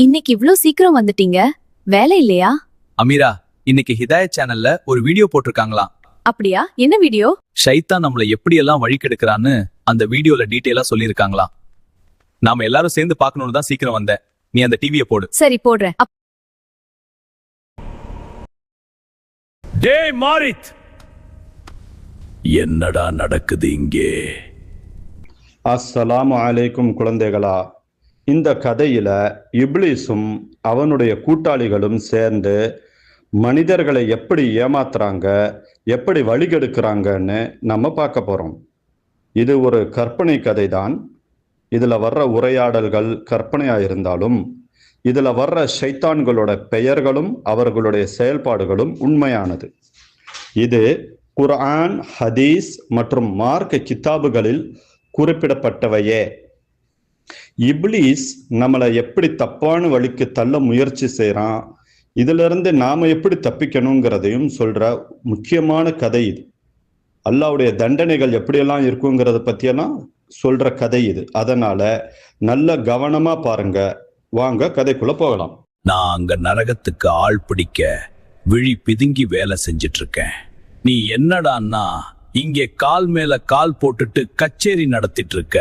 இன்னைக்கு இவ்ளோ சீக்கிரம் வந்துட்டீங்க, வேலை இல்லையா? அமீரா, இன்னைக்கு ஹிதாயத் சேனல்ல ஒரு வீடியோ போட்டிருக்காங்களாம். அப்படியா? என்ன வீடியோ? ஷைத்தான் நம்மள எப்படியெல்லாம் வழி கெடுக்கிறான்னு அந்த வீடியோல டீடைலா சொல்லியிருக்காங்களாம். நாம எல்லாரும் சேர்ந்து பார்க்கணும்னு தான் சீக்கிரம் வந்தேன். நீ அந்த டிவியை போடு. சரி போடுறேன். டேய் மாரித், என்னடா நடக்குது இங்கே? அஸ்ஸலாமு அலைக்கும் குழந்தைகளா. இந்த கதையில இப்லீஸும் அவனுடைய கூட்டாளிகளும் சேர்ந்து மனிதர்களை எப்படி ஏமாத்துறாங்க, எப்படி வழிகெடுக்கிறாங்கன்னு நம்ம பார்க்க போறோம். இது ஒரு கற்பனை கதை தான். இதுல வர்ற உரையாடல்கள் கற்பனையா இருந்தாலும் இதுல வர்ற ஷைத்தான்களோட பெயர்களும் அவர்களுடைய செயல்பாடுகளும் உண்மையானது. இது குர்ஆன், ஹதீஸ் மற்றும் மார்க்க கித்தாபுகளில் குறிப்பிடப்பட்டவையே. இப்லீஸ் நம்மளை எப்படி தப்பான வழிக்கு தள்ள முயற்சி செய்யறான், இதுல இருந்து நாம எப்படி தப்பிக்கணுங்கிறதையும் சொல்ற முக்கியமான கதை இது. அல்லாஹ்வுடைய தண்டனைகள் எப்படியெல்லாம் இருக்குங்கிறத பத்தியெல்லாம் சொல்ற கதை இது. அதனால நல்ல கவனமா பாருங்க. வாங்க கதைக்குள்ள போகலாம். நான் அங்க நரகத்துக்கு ஆள் பிடிக்க விழி பிதுங்கி வேலை செஞ்சிட்டு இருக்கேன். நீ என்னடான்னா இங்கே கால் மேல கால் போட்டுட்டு கச்சேரி நடத்திட்டு இருக்க?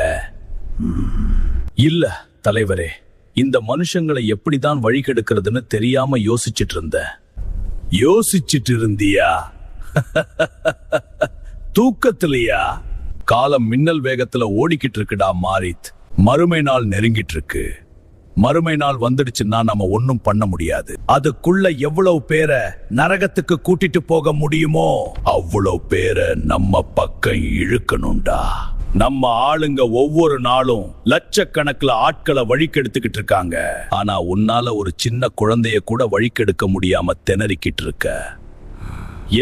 இல்ல தலைவரே, இந்த மனுஷங்களை எப்படிதான் வழி கெடுக்கிறதுன்னு தெரியாம யோசிச்சுட்டு இருந்தேன். யோசிச்சுட்டு இருந்தியா? தூக்கத்திலையா? காலம் மின்னல் வேகத்துல ஓடிக்கிட்டு இருக்குடா மாரித். மறுமை நாள் நெருங்கிட்டு இருக்கு. மறுமை நாள் வந்துடுச்சுன்னா நம்ம ஒன்னும் பண்ண முடியாது. அதுக்குள்ள எவ்வளவு பேரை நரகத்துக்கு கூட்டிட்டு போக முடியுமோ அவ்வளவு பேரை நம்ம பக்கம் இழுக்கணும்டா. நம்ம ஆளுங்க ஒவ்வொரு நாளும் லட்சக்கணக்கில் ஆட்களை வழிக்கெடுத்துக்கிட்டு இருக்காங்க. ஆனா உன்னால ஒரு சின்ன குழந்தைய கூட வழிக்கெடுக்க முடியாம திணறிக்கிட்டு இருக்க.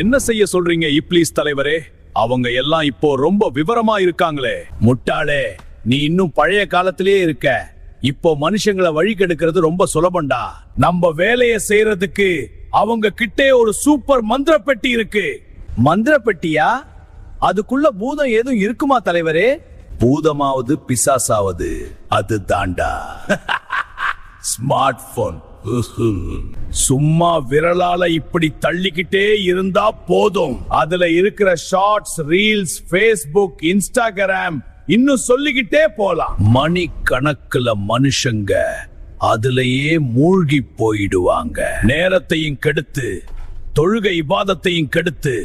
என்ன செய்ய சொல்றீங்க இப்லீஸ் தலைவரே? அவங்க எல்லாம் இப்போ ரொம்ப விவரமா இருக்காங்களே. முட்டாளே, நீ இன்னும் பழைய காலத்திலே இருக்க. இப்போ மனுஷங்களை வழி கெடுக்கிறது ரொம்ப சுலபம்டா. நம்ம வேலையை செய்யறதுக்கு அவங்க கிட்டே ஒரு சூப்பர் மந்திர பெட்டி இருக்கு. மந்திர பெட்டியா? அதுக்குள்ள பூதம் ஏதும் இருக்குமா தலைவரே? பூதமாவது பிசாசாவது அது தாண்டா ஸ்மார்ட் போன். சும்மா விரலால இப்படி தள்ளிக்கிட்டே இருந்தா போதும். அதுல இருக்கிற ஷார்ட்ஸ், ரீல்ஸ், ஃபேஸ்புக், இன்ஸ்டாகிராம், இன்னும் சொல்லிக்கிட்டே போலாம். மணி கணக்குல மனுஷங்க அதுலயே மூழ்கி போயிடுவாங்க. நேரத்தையும் கெடுத்து தொழுகை இபாதத்தையும் கெடுத்து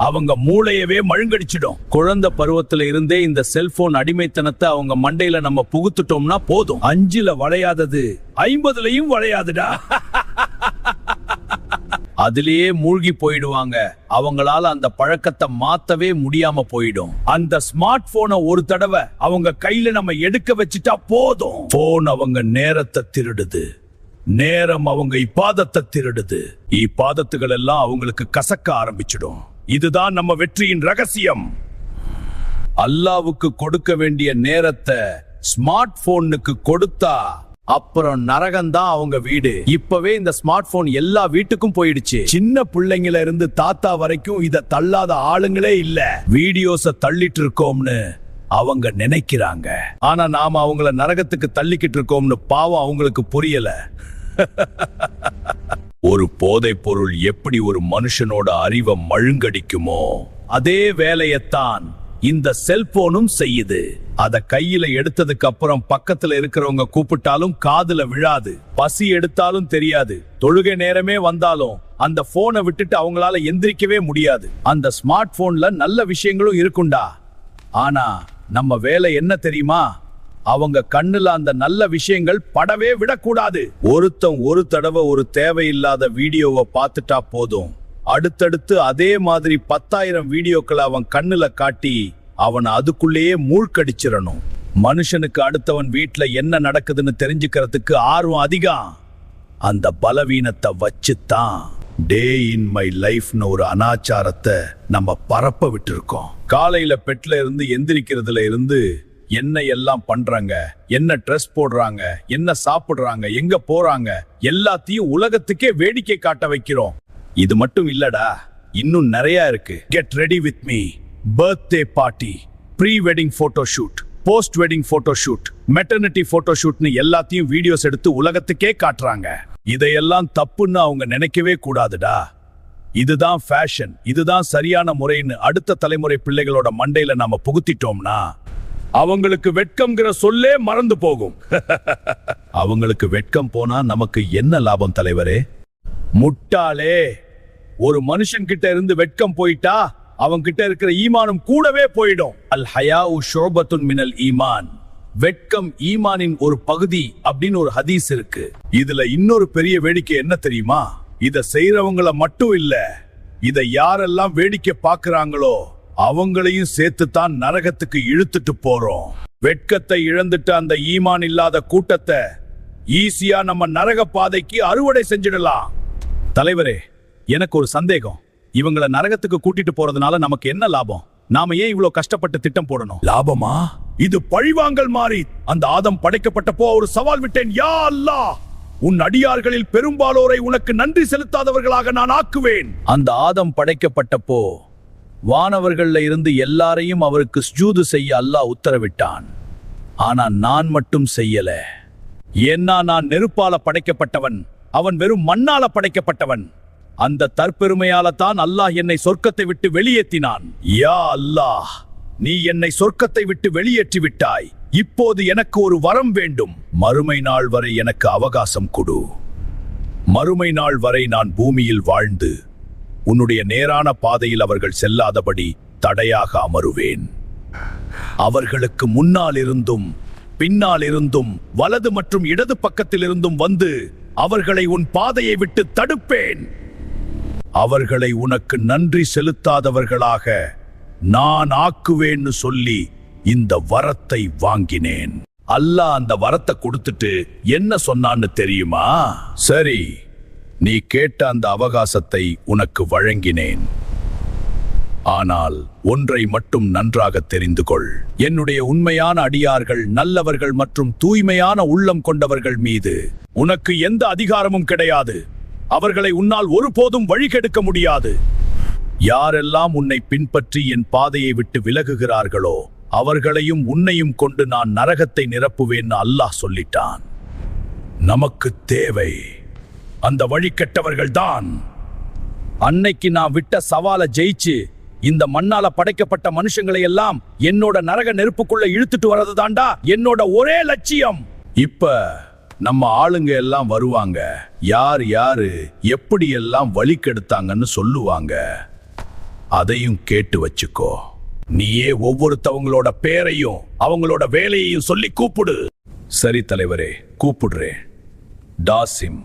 அவங்க மூளையவே மழுங்கடிச்சிடும். குழந்தை பருவத்துல இருந்தே இந்த செல்போன் அடிமைத்தனத்தை அவங்க மண்டையில நம்ம புகுத்துட்டோம்னா போதும். 5ல வளையாதது 50லயும் வளையாதுடா. அதிலேயே மூழ்கி போயிடுவாங்க. அவங்களால அந்த பழக்கத்தை மாத்தவே முடியாம போயிடும். அந்த ஸ்மார்ட் போனை ஒரு தடவை அவங்க கையில நம்ம எடுக்க வச்சுட்டா போதும். போன் அவங்க நேரத்தை திருடுது, நேரம் அவங்க இப்பாதத்தை திருடுது. இப்பாதத்துகள் எல்லாம் அவங்களுக்கு கசக்க ஆரம்பிச்சிடும். இதுதான் நம்ம வெற்றியின் ரகசியம். அல்லாவுக்கு கொடுக்க வேண்டிய நேரத்தை ஸ்மார்ட் போனுக்கு கொடுத்தா அப்புறம் நரகம்தான் அவங்க வீடு. இப்பவே இந்த ஸ்மார்ட் போன் எல்லா வீட்டுக்கும் போயிடுச்சு. சின்ன பிள்ளைங்கள இருந்து தாத்தா வரைக்கும் இத தள்ளாத ஆளுங்களே இல்ல. வீடியோஸ தள்ளிட்டு இருக்கோம்னு அவங்க நினைக்கிறாங்க. ஆனா நாம அவங்கள நரகத்துக்கு தள்ளிக்கிட்டு இருக்கோம்னு பாவம் அவங்களுக்கு புரியல. ஒரு போதைப் பொருள் எப்படி ஒரு மனுஷனோட அறிவை மழுங்கடிக்குமோ அதே வேலையத்தான் இந்த செல்போனும் செய்யுது. அத கையில எடுத்ததுக்கு அப்புறம் பக்கத்துல இருக்கிறவங்க கூப்பிட்டாலும் காதுல விழாது. பசி எடுத்தாலும் தெரியாது. தொழுகை நேரமே வந்தாலும் அந்த போனை விட்டுட்டு அவங்களால எந்திரிக்கவே முடியாது. அந்த ஸ்மார்ட் போன்ல நல்ல விஷயங்களும் இருக்குண்டா. ஆனா நம்ம வேலை என்ன தெரியுமா? அவங்க கண்ணுல அந்த நல்ல விஷயங்கள் படவே விடக்கூடாது. ஒருத்தன் ஒரு தடவை ஒரு தேவையில்லாத வீடியோவை பார்த்துட்டா போதும், அடுத்தடுத்து அதே மாதிரி 10,000 வீடியோக்களை அவன் கண்ணுல காட்டி அவன் அதுக்குள்ளேயே மூழ்கடிச்சிடணும். மனுஷனுக்கு அடுத்தவன் வீட்டுல என்ன நடக்குதுன்னு தெரிஞ்சுக்கிறதுக்கு ஆர்வம் அதிகம். அந்த பலவீனத்தை வச்சுதான் டே இன் மை லைஃப்னு ஒரு அனாச்சாரத்தை நம்ம பரப்ப விட்டு இருக்கோம். காலையில பெட்ல இருந்து எந்திரிக்கிறதுல இருந்து என்ன எல்லாம் பண்றாங்க, என்ன ட்ரெஸ் போடுறாங்க, என்ன சாப்பிடுறாங்க, எங்க போறாங்க, எல்லாத்தையும் உலகத்துக்கே வேடிக்கை காட்ட வைக்கிறோம். இது மட்டும் இல்லடா, இன்னும் நிறைய இருக்கு. Get ready with me, birthday party, pre wedding photo shoot, post wedding photo shoot, maternity photo ஷூட்னு எல்லாத்தையும் வீடியோஸ் எடுத்து உலகத்துக்கே காட்டுறாங்க. இதையெல்லாம் தப்புன்னு அவங்க நினைக்கவே கூடாதுடா. இதுதான் ஃபேஷன், இதுதான் சரியான முறைன்னு அடுத்த தலைமுறை பிள்ளைகளோட மண்டையில நாம புகுத்திட்டோம்னா அவங்களுக்கு வெட்கம்ங்கிற சொல்லே மறந்து போகும். அவங்களுக்கு வெட்கம் போனா நமக்கு என்ன லாபம் தலைவரே? முட்டாளே, ஒரு மனுஷன் கிட்ட இருந்து வெட்கம் போயிட்டா அவங்க கிட்ட இருக்கிற ஈமானும் கூடவே போயிடும். அல் ஹயாஉ ஷுபத்துன் மினல் ஈமான். வெட்கம் ஈமானின் ஒரு பகுதி அப்படின்னு ஒரு ஹதீஸ் இருக்கு. இதுல இன்னொரு பெரிய வேடிக்கை என்ன தெரியுமா? இத செய்யறவங்கள மட்டும் இல்ல, இத யாரெல்லாம் வேடிக்கை பாக்குறாங்களோ அவங்களையும் சேர்த்துத்தான் நரகத்துக்கு இழுத்துட்டு போறோம். வெட்கத்தை இழந்துட்டு அந்த ஈமான் இல்லாத கூட்டத்தை ஈஸியா நம்ம நரக பாதைக்கு அறுவடை செஞ்சிடலாம். தலைவரே, எனக்கு ஒரு சந்தேகம். இவங்கள நரகத்துக்கு கூட்டிட்டு போறதுனால நமக்கு என்ன லாபம்? நாம ஏன் இவ்வளவு கஷ்டப்பட்டு திட்டம் போடணும்? லாபமா? இது பழிவாங்கல் மாறி. அந்த ஆதம் படைக்கப்பட்டப்போ ஒரு சவால் விட்டேன், யா அல்லாஹ், உன் அடியார்களில் பெரும்பாலோரை உனக்கு நன்றி செலுத்தாதவர்களாக நான் ஆக்குவேன். அந்த ஆதம் படைக்கப்பட்டப்போ வானவர்கள்ல இருந்து எல்லாரையும் அவருக்கு சுஜூது செய்ய அல்லாஹ் உத்தரவிட்டான். ஆனா நான் மட்டும் செய்யல. ஏன்னா நான் நெருப்பால படைக்கப்பட்டவன், அவன் வெறும் மண்ணால படைக்கப்பட்டவன். அந்த தற்பெருமையால தான் அல்லாஹ் என்னை சொர்க்கத்தை விட்டு வெளியேற்றினான். யா அல்லாஹ், நீ என்னை சொர்க்கத்தை விட்டு வெளியேற்றி விட்டாய். இப்போது எனக்கு ஒரு வரம் வேண்டும். மறுமை நாள் வரை எனக்கு அவகாசம் கொடு. மறுமை நாள் வரை நான் பூமியில் வாழ்ந்து உன்னுடைய நேரான பாதையில் அவர்கள் செல்லாதபடி தடையாக அமருவேன். அவர்களுக்கு முன்னால் இருந்தும் பின்னால் இருந்தும் வலது மற்றும் இடது பக்கத்தில் இருந்தும் வந்து அவர்களை உன் பாதையை விட்டு தடுப்பேன். அவர்களை உனக்கு நன்றி செலுத்தாதவர்களாக நான் ஆக்குவேன்னு சொல்லி இந்த வரத்தை வாங்கினேன். அல்லாஹ் அந்த வரத்தை கொடுத்துட்டு என்ன சொன்னான்னு தெரியுமா? சரி, நீ கேட்ட அந்த அவகாசத்தை உனக்கு வழங்கினேன். ஆனால் ஒன்றை மட்டும் நன்றாக தெரிந்து கொள். என்னுடைய உண்மையான அடியார்கள், நல்லவர்கள் மற்றும் தூய்மையான உள்ளம் கொண்டவர்கள் மீது உனக்கு எந்த அதிகாரமும் கிடையாது. அவர்களை உன்னால் ஒருபோதும் வழிகெடுக்க முடியாது. யாரெல்லாம் உன்னை பின்பற்றி என் பாதையை விட்டு விலகுகிறார்களோ அவர்களையும் உன்னையும் கொண்டு நான் நரகத்தை நிரப்புவேன்னு அல்லாஹ் சொல்லிட்டான். நமக்கு தேவை அந்த வழி கெட்டவர்கள் தான். அன்னைக்கு நான் விட்ட சவாலை ஜெயிச்சு இந்த மண்ணால படைக்கப்பட்ட மனுஷங்களை எல்லாம் என்னோட நரக நெருப்புக்குள்ள இழுத்துட்டு வர்றது தாண்டா என்னோட ஒரே லட்சியம். இப்ப நம்ம ஆளுங்க எல்லாம் வருவாங்க, யார் யாரு எப்படி எல்லாம் வழி கெடுத்தாங்கன்னு சொல்லுவாங்க. அதையும் கேட்டு வச்சுக்கோ. நீயே ஒவ்வொருத்தவங்களோட பேரையும் அவங்களோட வேலையையும் சொல்லி கூப்பிடு. சரி தலைவரே, கூப்பிடுறேன். டாசிம்,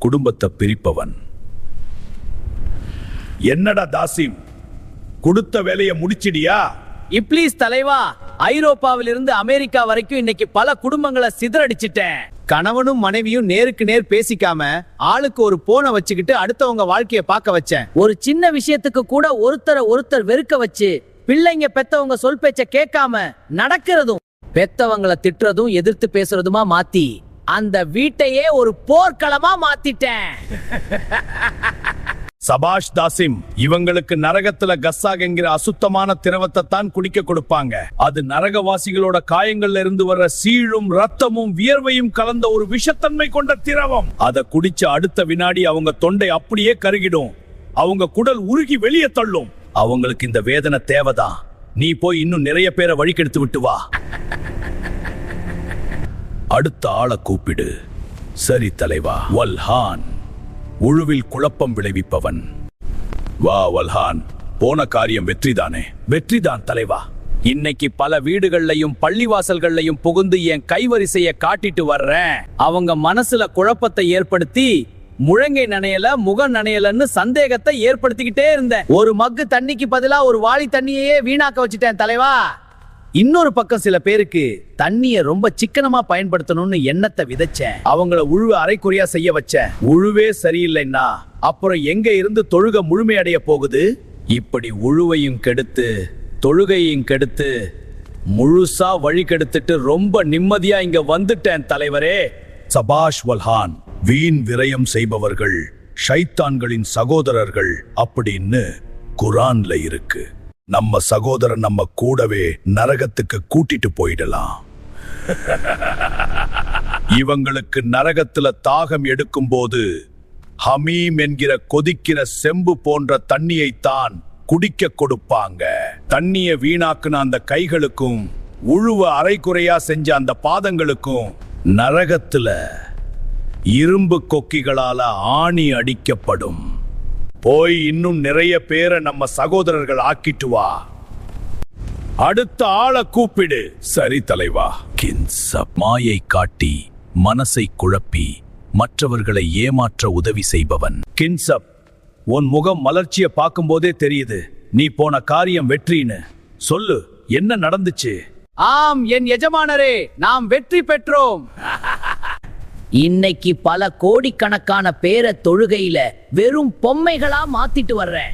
குடும்பத்தை பிரிப்பவன். என்னடா தாசிம், கொடுத்த வேலையை முடிச்சிடியா? இப்ளீஸ் தலைவா, ஐரோப்பாவிலிருந்து அமெரிக்கா வரைக்கும் இன்னைக்கு பல குடும்பங்களை சிதறடிச்சிட்டேன். கணவனும் மனைவியும் நேருக்கு நேர் பேசிக்காம ஆளுக்கு ஒரு போனை வச்சுக்கிட்டு அடுத்தவங்க வாழ்க்கைய பார்க்க வச்சேன். ஒரு சின்ன விஷயத்துக்கு கூட ஒருத்தர் வெறுக்க வச்சு பிள்ளைங்க பெத்தவங்க சொல் பேச்ச கேட்காம நடக்கிறதும் பெத்தவங்களை திட்டுறதும் எதிர்த்து பேசுறதுமா மாத்தி அந்த வீட்டையே ஒரு போர்க்களமா மாத்திட்டேன். சபாஷ் தாசிம், இவங்களுக்கு நரகத்துல கஸ்ஸாக் என்கிற அசுத்தமான திரவத்தை தான் குடிக்க கொடுப்பாங்க. அது நரகவாசிகளோட காயங்கள்ல இருந்து வர்ற சீழும் ரத்தமும் வியர்வையும் கலந்த ஒரு விஷத்தன்மை கொண்ட திரவம். அதை குடிச்ச அடுத்த வினாடி அவங்க தொண்டை அப்படியே கருகிடும், அவங்க குடல் உருகி வெளியே தள்ளும். அவங்களுக்கு இந்த வேதனை தேவைதான். நீ போய் இன்னும் நிறைய பேரை வழிகெடுத்து விட்டு வா. அடுத்த ஆளை கூப்பிடு. சரி தலைவா. வல்ஹான், உழுவில் குழப்பம் விளைவிப்பவன். வா வல்ஹான், போன காரியம் வெற்றிதானே? வெற்றிதான் தலைவா. இன்னைக்கு பல வீடுகள்லையும் பள்ளிவாசல்கள்லையும் புகுந்து என் கைவரிசைய காட்டிட்டு வர்றேன். அவங்க மனசுல குழப்பத்தை ஏற்படுத்தி முழங்கை நனையல முகம் நனையலன்னு சந்தேகத்தை ஏற்படுத்திக்கிட்டே இருந்தேன். ஒரு மக்கு தண்ணிக்கு பதிலா ஒரு வாளி தண்ணியே வீணாக்க வச்சுட்டேன் தலைவா. இன்னொரு பக்கம் சில பேருக்கு தண்ணிய ரொம்ப சிக்கனமா பயன்படுத்தணும்னு எண்ணத்தை விதைச்சேன். அவங்கள உழுவ அரைக்குறையா செய்ய வச்சேன். உழுவே சரியில்லைன்னா அப்புறம் எங்க இருந்து தொழுக முழுமையடைய போகுது? இப்படி உழுவையும் கெடுத்து தொழுகையும் கெடுத்து முழுசா வழி கெடுத்துட்டு ரொம்ப நிம்மதியா இங்க வந்துட்டேன் தலைவரே. சபாஷ் வல்ஹான். வீண் விரயம் செய்பவர்கள் ஷைத்தான்களின் சகோதரர்கள் அப்படின்னு குரான்ல இருக்கு. நம்ம சகோதரன் நம்ம கூடவே நரகத்துக்கு கூட்டிட்டு போயிடலாம். இவங்களுக்கு நரகத்துல தாகம் எடுக்கும் போது ஹமீம் என்கிற கொதிக்கிற செம்பு போன்ற தண்ணியைத்தான் குடிக்க கொடுப்பாங்க. தண்ணிய வீணாக்குன அந்த கைகளுக்கும் உழுவ அரைக்குறையா செஞ்ச அந்த பாதங்களுக்கும் நரகத்துல இரும்பு கொக்கிகளால ஆணி அடிக்கப்படும். போய் இன்னும் நிறைய பேரை நம்ம சகோதரர்கள் ஆக்கிட்டு வா. அடுத்த ஆளை கூப்பிடு. சரி தலைவா. கின்சப் மாயை காட்டி மனசை குழப்பி மற்றவர்களை ஏமாற்ற உதவி செய்பவன். கின்சப், உன் முகம் மலர்ச்சியை பார்க்கும்போதே தெரியுது நீ போன காரியம் வெற்றின்னு. சொல்லு, என்ன நடந்துச்சு? ஆம் என் எஜமானரே, நாம் வெற்றி பெற்றோம். இன்னைக்கு பல கோடிக்கணக்கான பேரை தொழுகையில வெறும் பொம்மைகளா மாத்திட்டு வர்றேன்.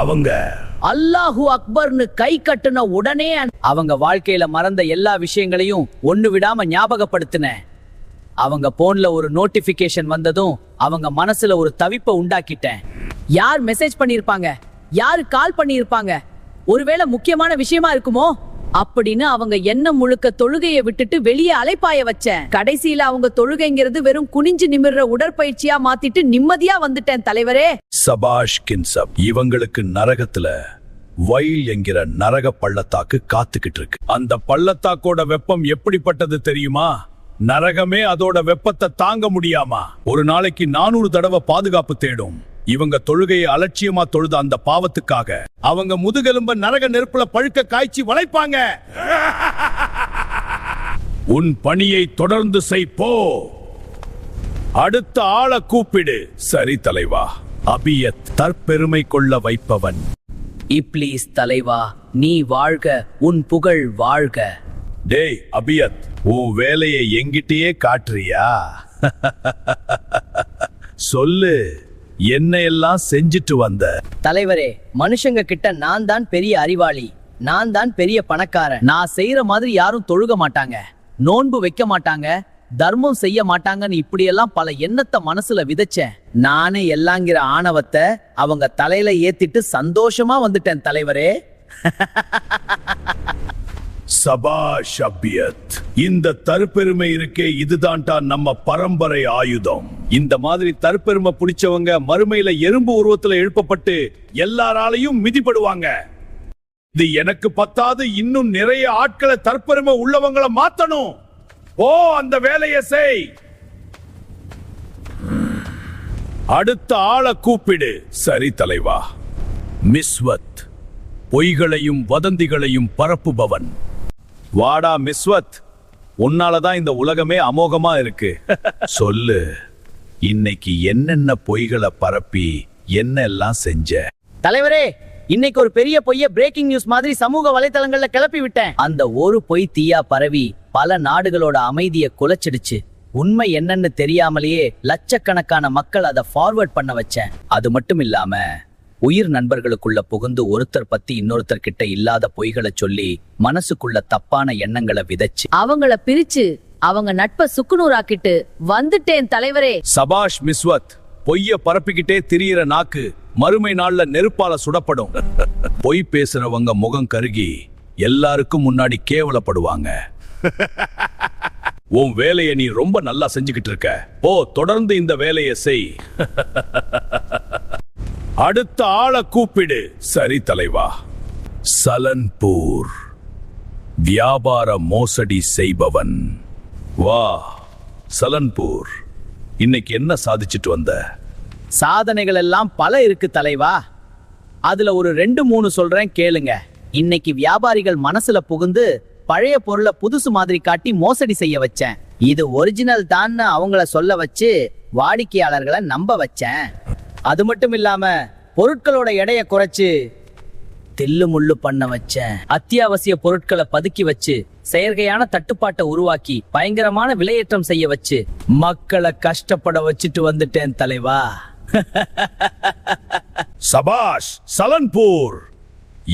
அவங்க அல்லாஹு அக்பர்னு கை கட்டுன உடனே அவங்க வாழ்க்கையில மறந்த எல்லா விஷயங்களையும் ஒண்ணு விடாம ஞாபகப்படுத்தினேன். அவங்க போன்ல ஒரு நோட்டிபிகேஷன் வந்ததும் அவங்க மனசுல ஒரு தவிப்பை உண்டாக்கிட்டேன். யார் மெசேஜ் பண்ணிருப்பாங்க, யாரு கால் பண்ணிருப்பாங்க, ஒருவேளை முக்கியமான விஷயமா இருக்குமோ அப்படின்னு அவங்க எண்ணம் முழுக்க தொழுகையை விட்டுட்டு வெளியே அலைப்பாய வச்சேன். கடைசியில அவங்க தொழுகைங்கிறது வெறும் குனிஞ்சு நிமிர்ற உடற்பயிற்சியா மாத்திட்டு நிம்மதியா வந்துட்டேன் தலைவரே. சபாஷ் கின்சப். இவங்களுக்கு நரகத்துல வயல் என்கிற நரக பள்ளத்தாக்கு காத்துக்கிட்டு இருக்கு. அந்த பள்ளத்தாக்கோட வெப்பம் எப்படிப்பட்டது தெரியுமா? நரகமே அதோட வெப்பத்தை தாங்க முடியாமா ஒரு நாளைக்கு 400 தடவை பாதுகாப்பு தேடும். இவங்க தொழுகையை அலட்சியமா தொழுத அந்த பாவத்துக்காக அவங்க முதுகெலும்ப நரக நெருப்புல பழுக்க காய்ச்சி வளைப்பாங்க. உன் பணியை தொடர்ந்து செய்ப்போ. அடுத்த ஆளை கூப்பிடு. சரி தலைவா. அபியத், தற்பெருமை கொள்ள வைப்பவன். இப்ளீஸ் தலைவா, நீ வாழ்க, உன் புகழ் வாழ்க. டேய் அபியத், உன் வேலையை எங்கிட்டயே காட்டுறியா? சொல்லு, என்ன எல்லாம் செஞ்சுட்டு வந்த? தலைவரே, மனுஷங்க கிட்ட நான் தான் பெரிய அறிவாளி, நான் தான் பெரிய பணக்காரன். நான் செய்யற மாதிரி யாரும் தொழுக மாட்டாங்க, நோன்பு வைக்க மாட்டாங்க, தர்மம் செய்ய மாட்டாங்கன்னு இப்படியெல்லாம் பல எண்ணத்தை மனசுல விதைச்சேன். நானே எல்லாங்கிற ஆணவத்தை அவங்க தலையில ஏத்திட்டு சந்தோஷமா வந்துட்டேன் தலைவரே. சபாஷ் அபியத். இந்த தற்பெருமை இருக்கே, இதுதான்டா நம்ம பரம்பரை ஆயுதம். இந்த மாதிரி தற்பெருமை பிடிச்சவங்க மறுமையில எறும்பு உருவத்துல எழுப்பப்பட்டு எல்லாராலையும் மிதிப்படுவாங்க. இது எனக்கு பத்தாது, இன்னும் நிறைய ஆட்களை தற்பெருமை உள்ளவங்களை மாத்தணும். ஓ, அந்த வேலையை செய். அடுத்த ஆளை கூப்பிடு. சரி தலைவா. மிஸ்வத், பொய்களையும் வதந்திகளையும் பரப்புபவன். வாடா மிஸ்வத், உன்னாலதான் இந்த உலகமே அமோகமா இருக்கு. சொல்லு, இன்னைக்கு என்னென்ன பொய்களை பரப்பி என்ன எல்லாம் செஞ்ச? தலைவரே, இன்னைக்கு ஒரு பெரிய பொய்ய பிரேக்கிங் நியூஸ் மாதிரி சமூக வலைத்தளங்கள்ல கிளப்பி விட்டேன். அந்த ஒரு பொய் தீயா பரவி பல நாடுகளோட அமைதியை குலைச்சிடுச்சு. உண்மை என்னன்னு தெரியாமலேயே லட்சக்கணக்கான மக்கள் அதை ஃபார்வர்ட் பண்ண வச்சேன். அது மட்டும் இல்லாம உயிர் நண்பர்களுக்குள்ள புகுந்து ஒருத்தர் பத்தி இன்னொருத்தர் கிட்ட இல்லாத பொய்களை சொல்லி மனசுக்குள்ள தப்பான எண்ணங்களை விதைச்சு அவங்கள பிரிச்சு அவங்க நட்பை சுக்குநூறாக்கிட்டு வந்துட்டேன் தலைவரே. சபாஷ் மிஸ்வத். பொய்ய பரப்பிக்கிட்டே திரியிற நாக்கு மறுமை நாள்ல நெருப்பால சுடப்படும். பொய் பேசுறவங்க முகம் கருகி எல்லாருக்கும் முன்னாடி கேவலப்படுவாங்க. உன் வேலையை நீ ரொம்ப நல்லா செஞ்சுக்கிட்டு இருக்க. ஓ, தொடர்ந்து இந்த வேலையை செய். அடுத்த ஆளை கூப்பிடு. சரி தலைவா. சலன்பூர், வியாபார மோசடி செய்பவன். வா சலன்பூர், இன்னைக்கு என்ன சாதிச்சிட்டு வந்த? சாதனைகள் எல்லாம் பல இருக்கு தலைவா. அதுல ஒரு 2-3 சொல்றேன் கேளுங்க. இன்னைக்கு வியாபாரிகள் மனசுல புகுந்து பழைய பொருளை புதுசு மாதிரி காட்டி மோசடி செய்ய வச்சேன். இது ஒரிஜினல் தான் அவங்கள சொல்ல வச்சு வாடிக்கையாளர்களை நம்ப வச்சேன். அது மட்டும் இல்லாம பொருட்களோட எடையை குறைச்சு தில்லு முள்ளு பண்ண வச்சேன். அத்தியாவசிய பொருட்களை பதுக்கி வச்சு செயற்கையான தட்டுப்பாட்டை உருவாக்கி பயங்கரமான விலையேற்றம் செய்ய வச்சு மக்களை கஷ்டப்பட வச்சுட்டு வந்துட்டேன் தலைவா. சபாஷ் சலன்பூர்.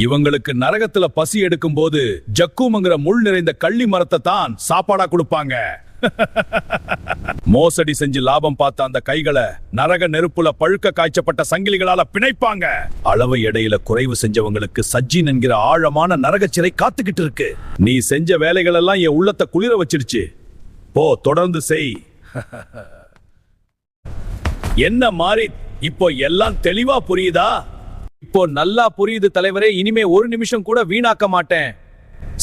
இவங்களுக்கு நரகத்துல பசி எடுக்கும் போது ஜக்கூம்ங்கிற முள் நிறைந்த கள்ளி மரத்தை தான் சாப்பாடா கொடுப்பாங்க. மோசடி செஞ்சு லாபம் பார்த்த அந்த கைகளை நரக நெருப்புல பழுக்க காய்ச்சப்பட்ட சங்கிலிகளால பிணைப்பாங்க. அளவு எடையில குறைவு செஞ்சவங்களுக்கு சஜ்ஜின் என்கிற ஆழமான நரகச்சிறை காத்துக்கிட்டு இருக்கு. நீ செஞ்ச வேலைகள் எல்லாம் என் உள்ளத்தை குளிர வச்சிருச்சு. போ, தொடர்ந்து செய். என்ன மாறி இப்போ எல்லாம் தெளிவா புரியுதா? இப்போ நல்லா புரியுது தலைவரே. இனிமே ஒரு நிமிஷம் கூட வீணாக்க மாட்டேன்.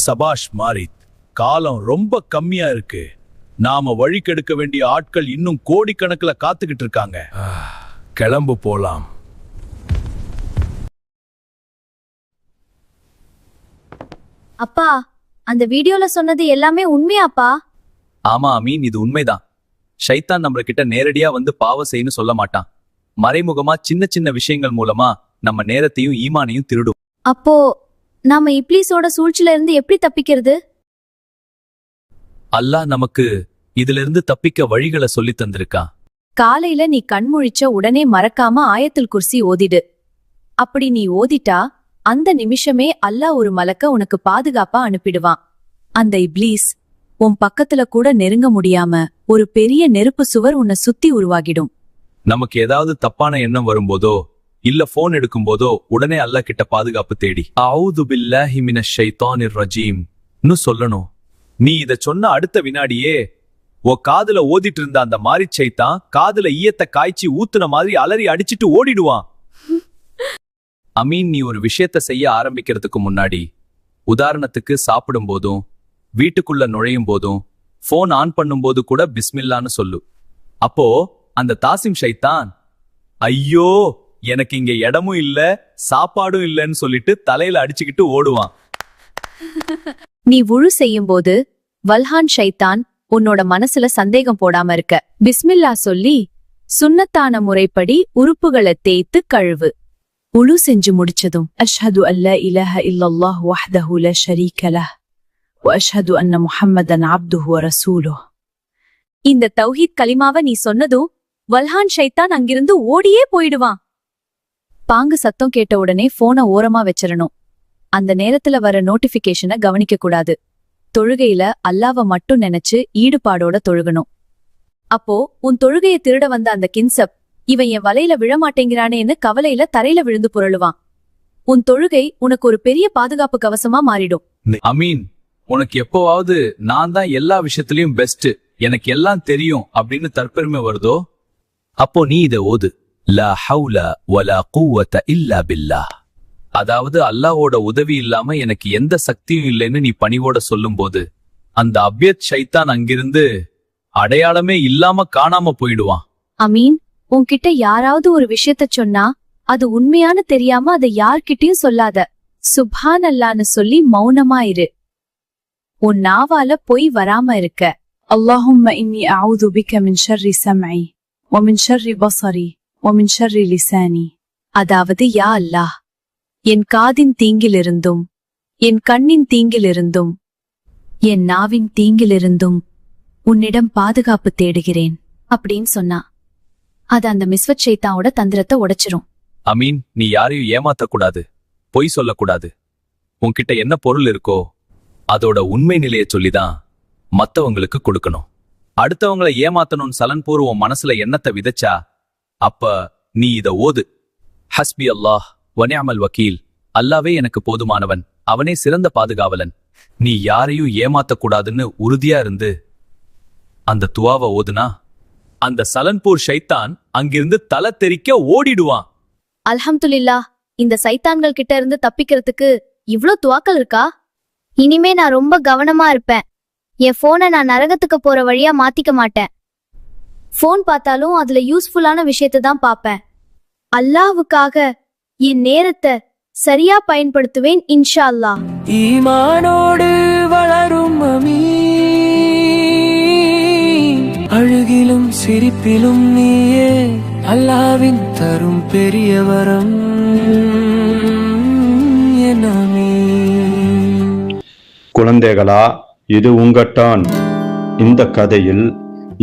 சபாஷ் மாரித், காலம் ரொம்ப கம்மியா இருக்கு. நாம வழி கெடுக்க வேண்டிய ஆட்கள் இன்னும் கோடிக்கணக்குல காத்துக்கிட்டு இருக்காங்க. கிளம்பு, போலாம். அப்பா, அந்த வீடியோல சொன்னது எல்லாமே உண்மையாப்பா? ஆமா அமீன், இது உண்மைதான். ஷைத்தான் நம்ம கிட்ட நேரடியா வந்து பாவம் செய்யன்னு சொல்ல மாட்டான். மறைமுகமா சின்ன சின்ன விஷயங்கள் மூலமா நம்ம நேரத்தையும் ஈமானையும் திருடும். அப்போ நாம இப்லீஸோட சூழ்ச்சில இருந்து எப்படி தப்பிக்கிறது? அல்லாஹ் நமக்கு இதுல இருந்து தப்பிக்க வழிகளை சொல்லி தந்திருக்கான். காலையில நீ கண்முழிச்ச உடனே மறக்காம ஆயத்துல் குர்சி ஓதிடு. அப்படி நீ ஓதிட்டா அந்த நிமிஷமே அல்லாஹ் ஒரு மலக்க உனக்கு பாதுகாப்பா அனுப்பிடுவான். அந்த இப்லீஸ் உன் பக்கத்துல கூட நெருங்க முடியாம ஒரு பெரிய நெருப்பு சுவர் உன்னை சுத்தி உருவாகிடும். நமக்கு ஏதாவது தப்பான எண்ணம் வரும்போதோ இல்ல போன் எடுக்கும் போதோ உடனே அல்லாஹ் கிட்ட பாதுகாப்பு தேடி அஊது பில்லாஹி மினஷ் ஷைத்தானிர் ரஜீம் னு சொல்லணும். நீ இத சொன்ன அடுத்த வினாடியே காதுல ஓதிட்டு இருந்த அந்த மாரி சைத்தான் காதுல ஈயத்தை காய்ச்சி ஊத்துன மாதிரி அலறி அடிச்சிட்டு ஓடிடுவான். அமீன், நீ ஒரு விஷயத்த செய்ய ஆரம்பிக்கிறதுக்கு முன்னாடி, உதாரணத்துக்கு சாப்பிடும் போதும் வீட்டுக்குள்ள நுழையும் போதும் போன் ஆன் பண்ணும் போது கூட பிஸ்மில்லான்னு சொல்லு. அப்போ அந்த தாசிம் ஷைத்தான் ஐயோ எனக்கு இங்க இடமும் இல்ல சாப்பாடும் இல்லன்னு சொல்லிட்டு தலையில அடிச்சுக்கிட்டு ஓடுவான். நீ வுழு செய்யும்போது வல்ஹான் ஷைத்தான் உன்னோட மனசுல சந்தேகம் போடாம இருக்க பிஸ்மில்லா சொல்லி சுன்னத்தான முறைப்படி உறுப்புகளை தேய்த்து கழுவு. உழு செஞ்சு முடிச்சதும் அஷ்ஹது அல்லா இலாஹ இல்லல்லாஹ் வஹ்தஹு லா ஷரீக லஹ் வ அஷ்ஹது அன்ன முஹம்மதன் அப்துஹு வ ரசூலுஹ். இந்த தௌஹீத் கலிமாவை நீ சொன்னதும் வல்ஹான் ஷைத்தான் அங்கிருந்து ஓடியே போயிடுவான். பாங்கு சத்தம் கேட்ட உடனே போனை ஓரமா வச்சிரணும். அந்த நேரத்துல வர நோட்டிபிகேஷனை கவனிக்க கூடாது. தொழுகையில அல்லாஹ்வை மட்டும் நினைச்சு ஈடுபாடோட தொழுகணும். அப்போ உன் தொழுகையை திருட வந்த அந்த கின்சப் இவன் என் வலையில விழமாட்டேங்கிறானேன்னு கவலையில தரையில விழுந்து புரளுவான். உன் தொழுகை உனக்கு ஒரு பெரிய பாதுகாப்பு கவசமா மாறிடும். அமீன், உனக்கு எப்போவாவது நான் தான் எல்லா விஷயத்திலயும் பெஸ்ட், எனக்கு எல்லாம் தெரியும் அப்படின்னு தற்பெருமை வருதோ, அப்போ நீ இதை ஓது. லா ஹவுல வலா குவத இல்லா பில்லாஹ். அதாவது அல்லாஹ்வோட உதவி இல்லாம எனக்கு எந்த சக்தியும் இல்லைன்னு நீ பணிவோட சொல்லும் போது அந்த அப்யத் ஷைத்தான் அங்கிருந்து அடையாளமே இல்லாம காணாம போயிடுவான். அமீன், உன்கிட்ட யாராவது ஒரு விஷயத்த சொன்னா அது உண்மையானு தெரியாம அதை யார்கிட்டயும் சொல்லாத. சுப்ஹான் அல்லான்னு சொல்லி மௌனமா இரு. உன் நாவால பொய் வராம இருக்க. அல்லாஹும்ம இன்னி அஊது பிக மின் ஷர்ரி சம்இ வ மின் ஷர்ரி பஸரி வ மின் ஷர்ரி லிசானி. அதாவது யா அல்லாஹ், என் காதின் தீங்கிலிருந்தும் என் கண்ணின் தீங்கிலிருந்தும் என் நாவின் தீங்கிலிருந்தும் உன்னிடம் பாதுகாப்பு தேடுகிறேன் அப்படின்னு சொன்னா அது அந்த மிஸ்வத் ஷைத்தானோட தந்திரத்தை உடைச்சிரும். அமீன், நீ யாரையும் ஏமாத்தக்கூடாது, பொய் சொல்லக்கூடாது. உன்கிட்ட என்ன பொருள் இருக்கோ அதோட உண்மை நிலையை சொல்லிதான் மத்தவங்களுக்கு கொடுக்கணும். அடுத்தவங்களை ஏமாத்தணும்னு சலன்பூர் உன் மனசுல எண்ணத்தை விதைச்சா அப்ப நீ இத ஓது. ஹஸ்பி அல்லாஹ் வ நிஅமல் வக்கீல். அல்லாவே எனக்கு போதுமானவன், அவனே சிறந்த பாதுகாவலன். நீ யாரையும் ஏமாத்தக்கூடாதுன்னு உறுதியா இருந்து அந்த துவாவை ஓதுனா அந்த சலன்பூர் ஷைத்தான் அங்கிருந்து தலை தெறிக்க ஓடிடுவான். அல்ஹம்துலில்லாஹ், இந்த சைத்தான்கள் கிட்ட இருந்து தப்பிக்கிறதுக்கு இவ்ளோ துவாக்கள் இருக்கா? இனிமே நான் ரொம்ப கவனமா இருப்பேன். என் போனை நான் நரகத்துக்கு போற வழியா மாத்திக்க மாட்டேன். போன் பார்த்தாலும் அதுல யூஸ்ஃபுல்லான விஷயத்தை தான் பார்ப்பேன். அல்லாஹ்வுக்காக என் நேரத்தை சரியா பயன்படுத்துவேன் இன்ஷா அல்லாஹ். ஈமானோடு வளரும் அழுகிலும் சிரிப்பிலும் நீயே அல்லாவின் தரும் பெரிய வரம் குழந்தைகளா, இது உங்க டர்ன். இந்த கதையில்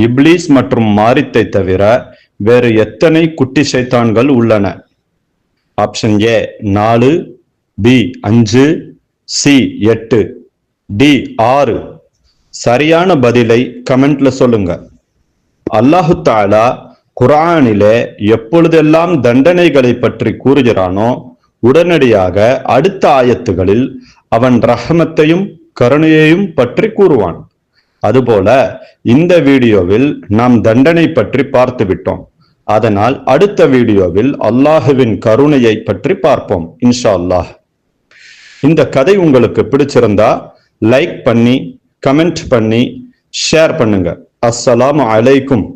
இப்லீஸ் மற்றும் மாரித்தை தவிர வேறு எத்தனை குட்டி சைத்தான்கள் உள்ளன? Option A 4, B 5, C 8, D 6, சரியான பதிலை கமெண்ட்ல சொல்லுங்க. அல்லாஹு தஆலா குர்ஆனிலே எப்பொழுதெல்லாம் தண்டனைகளை பற்றி கூறுகிறானோ உடனடியாக அடுத்த ஆயத்துகளில் அவன் ரஹமத்தையும் கருணையையும் பற்றி கூறுவான். அதுபோல இந்த வீடியோவில் நாம் தண்டனை பற்றி பார்த்து விட்டோம். அதனால் அடுத்த வீடியோவில் அல்லாஹுவின் கருணையை பற்றி பார்ப்போம் இன்ஷா அல்லாஹ். இந்த கதை உங்களுக்கு பிடிச்சிருந்தா லைக் பண்ணி கமெண்ட் பண்ணி ஷேர் பண்ணுங்க. அஸ்ஸலாமு அலைக்கும்.